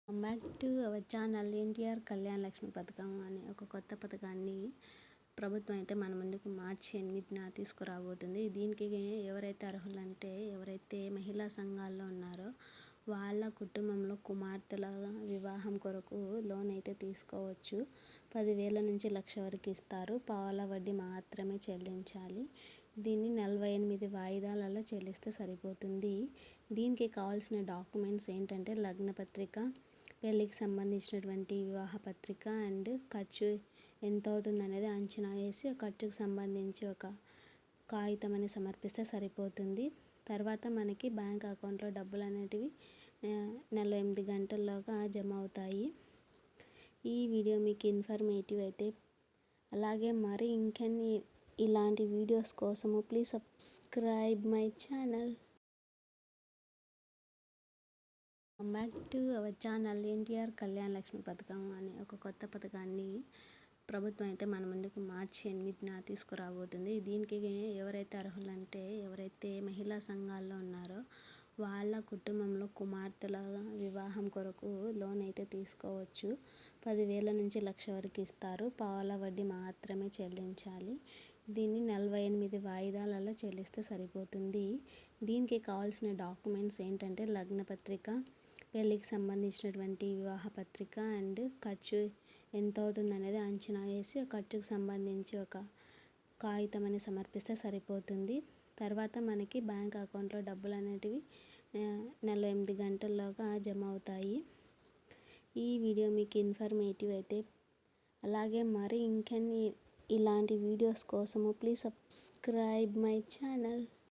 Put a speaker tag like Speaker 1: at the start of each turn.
Speaker 1: Back to our channel. NTR Kalyana Lakshmi పథకం అనే ఒక కొత్త పథకాన్ని ప్రభుత్వం అయితే మన ముందుకు మార్చి 8న తీసుకురాబోతుంది. దీనికి ఎవరైతే అర్హులంటే ఎవరైతే మహిళా సంఘాల్లో ఉన్నారో వాళ్ళ కుటుంబంలో కుమార్తెల వివాహం కొరకు లోన్ అయితే తీసుకోవచ్చు. 10,000 నుంచి 1,00,000 వరకు ఇస్తారు. పావలా వడ్డీ మాత్రమే చెల్లించాలి. దీన్ని 48 వాయిదాలలో చెల్లిస్తే సరిపోతుంది. దీనికి కావాల్సిన డాక్యుమెంట్స్ ఏంటంటే లగ్న పత్రిక, పెళ్ళికి సంబంధించినటువంటి వివాహ పత్రిక అండ్ ఖర్చు ఎంత అవుతుంది అనేది అంచనా వేసి ఆ ఖర్చుకు సంబంధించి ఒక కాగితం అని సమర్పిస్తే సరిపోతుంది. తర్వాత మనకి బ్యాంక్ అకౌంట్లో డబ్బులు అనేటివి 48 గంటల్లోగా జమ అవుతాయి. ఈ వీడియో మీకు ఇన్ఫర్మేటివ్ అయితే అలాగే మరి ఇంకెన్ని ఇలాంటి వీడియోస్ కోసము please subscribe my channel. Back to our channel. NTR Kalyana Lakshmi పథకం అనే ఒక కొత్త పథకాన్ని ప్రభుత్వం అయితే మన ముందుకు మార్చి 8న తీసుకురాబోతుంది. దీనికి ఎవరైతే అర్హులంటే ఎవరైతే మహిళా సంఘాల్లో ఉన్నారో వాళ్ళ కుటుంబంలో కుమార్తెల వివాహం కొరకు లోన్ అయితే తీసుకోవచ్చు. 10,000 నుంచి 1,00,000 వరకు ఇస్తారు. పావలా వడ్డీ మాత్రమే చెల్లించాలి. దీన్ని 48 వాయిదాలలో చెల్లిస్తే సరిపోతుంది. దీనికి కావాల్సిన డాక్యుమెంట్స్ ఏంటంటే లగ్న పత్రిక, పెళ్ళికి సంబంధించినటువంటి వివాహ పత్రిక అండ్ ఖర్చు ఎంత అవుతుంది అనేది అంచనా వేసి ఆ ఖర్చుకు సంబంధించి ఒక కాగితం అని సమర్పిస్తే సరిపోతుంది. తర్వాత మనకి బ్యాంక్ అకౌంట్లో డబ్బులు అనేటివి 48 గంటల్లోగా జమ అవుతాయి. ఈ వీడియో మీకు ఇన్ఫర్మేటివ్ అయితే అలాగే మరి ఇంకెన్ని ఇలాంటి వీడియోస్ కోసము ప్లీజ్ సబ్స్క్రైబ్ మై ఛానల్.